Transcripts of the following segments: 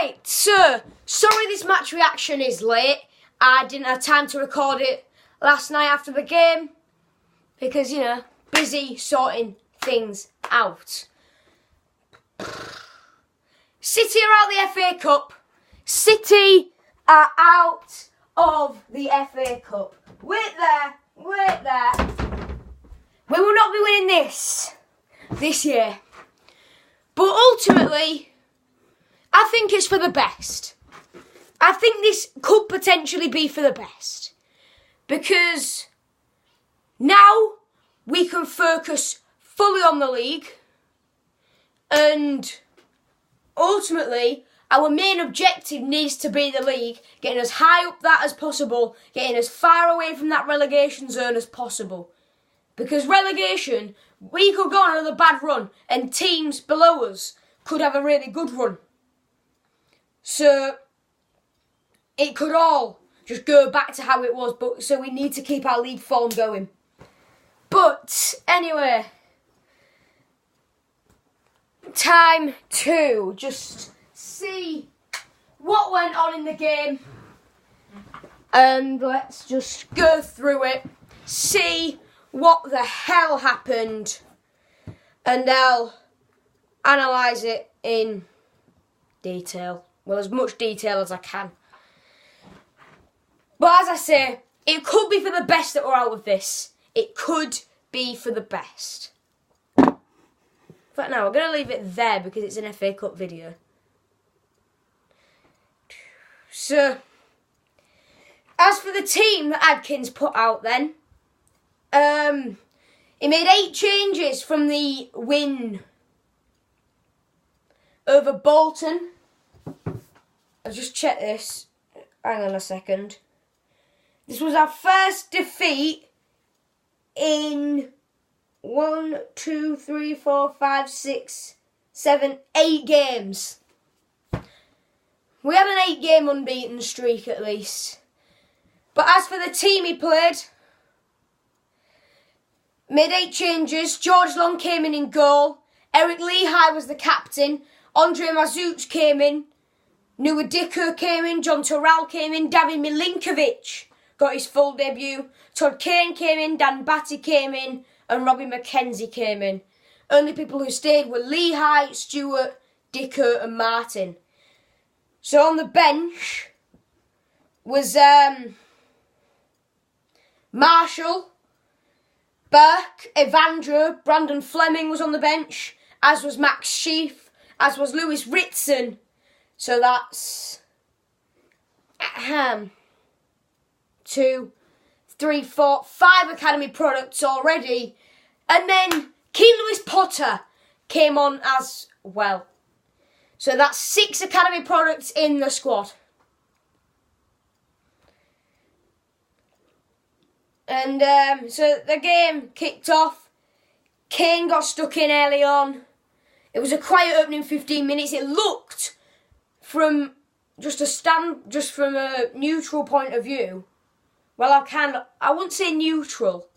Right, so, sorry this match reaction is late. I didn't have time to record it last night after the game because, busy sorting things out. City are out the FA Cup. City are out of the FA Cup. Wait there. We will not be winning this year. But ultimately, I think it's for the best. I think this could potentially be for the best. Because now we can focus fully on the league. And ultimately, our main objective needs to be the league, getting as high up that as possible, getting as far away from that relegation zone as possible. Because relegation, we could go on another bad run and teams below us could have a really good run. So it could all just go back to how it was, but so we need to keep our league form going. But anyway, time to just see what went on in the game, and let's just go through it, see what the hell happened, and I'll analyse it in detail. Well, as much detail as I can. But as I say, it could be for the best that we're out of this. It could be for the best. But now, I'm going to leave it there because it's an FA Cup video. So, as for the team that Adkins put out then, he made 8 changes from the win over Bolton. I'll just check this. Hang on a second. This was our first defeat in 1, 2, 3, 4, 5, 6, 7, 8 games. We had an 8-game unbeaten streak at least. But as for the team he played, made 8 changes. George Long came in goal. Eric Lehigh was the captain. Andre Mazuch came in. Nua Dicko came in. John Terrell came in. David Milinkovic got his full debut. Todd Kane came in. Dan Batty came in. And Robbie McKenzie came in. Only people who stayed were Lehigh, Stewart, Dicko and Martin. So on the bench was Marshall, Burke, Evandro, Brandon Fleming was on the bench, as was Max Sheaf, as was Lewis Ritson. So that's 2, 3, 4, 5 academy products already. And then Keane Lewis Potter came on as well. So that's 6 academy products in the squad. And so the game kicked off. Kane got stuck in early on. It was a quiet opening 15 minutes. It looked from from a neutral point of view. Well, I wouldn't say neutral.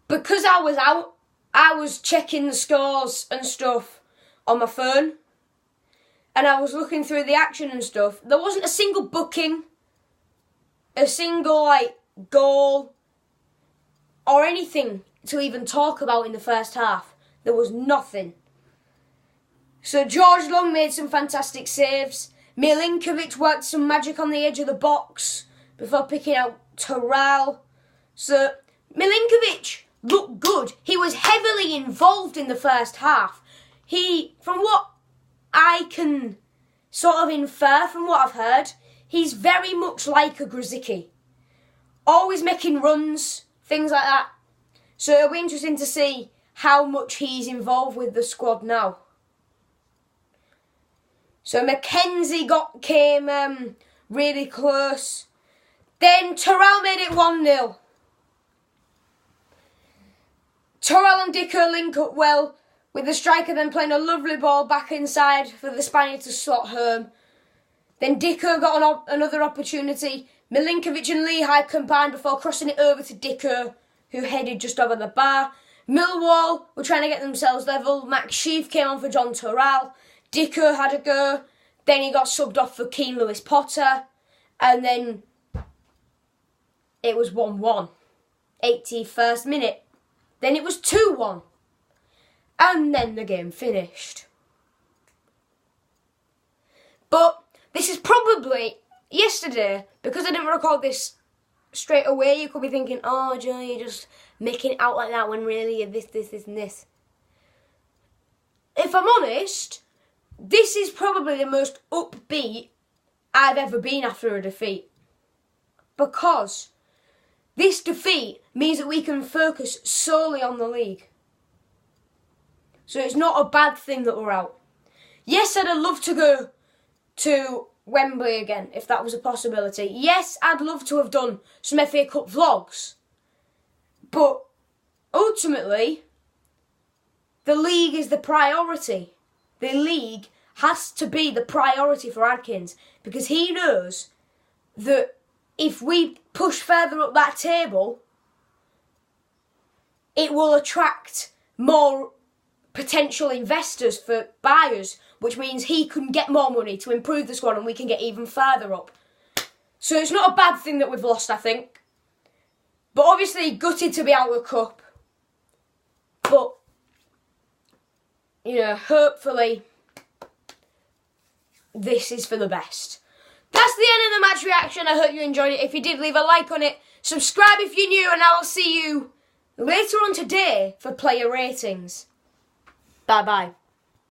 Because I was out, I was checking the scores and stuff on my phone. And I was looking through the action and stuff. There wasn't a single booking, a single goal, or anything to even talk about in the first half. There was nothing. So George Long made some fantastic saves. Milinkovic worked some magic on the edge of the box before picking out Terrell. So Milinkovic looked good. He was heavily involved in the first half. From what I can sort of infer from what I've heard, he's very much like a Grzycki. Always making runs, things like that. So it'll be interesting to see how much he's involved with the squad now. So McKenzie came really close. Then Terrell made it 1-0. Terrell and Dicko link up well, with the striker then playing a lovely ball back inside for the Spaniard to slot home. Then Dicko got another opportunity. Milinkovic and Lehigh combined before crossing it over to Dicko, who headed just over the bar. Millwall were trying to get themselves level. Max Sheaf came on for John Terrell. Dicko had a go. Then he got subbed off for Keane Lewis Potter. And then it was 1-1. 81st minute. Then it was 2-1. And then the game finished. But this is probably yesterday, because I didn't record this straight away, you could be thinking, oh, Joe, you're just making it out like that when really you're this, and this. If I'm honest, this is probably the most upbeat I've ever been after a defeat. Because this defeat means that we can focus solely on the league. So it's not a bad thing that we're out. Yes, I'd love to go to Wembley again, if that was a possibility. Yes, I'd love to have done some FA Cup vlogs. But ultimately, the league is the priority. The league has to be the priority for Adkins, because he knows that if we push further up that table, it will attract more potential investors for buyers, which means he can get more money to improve the squad and we can get even further up. So it's not a bad thing that we've lost, I think. But obviously gutted to be out of the cup. But, you know, hopefully this is for the best. That's the end of the match reaction. I hope you enjoyed it. If you did, leave a like on it. Subscribe if you're new, and I will see you later on today for player ratings. Bye-bye.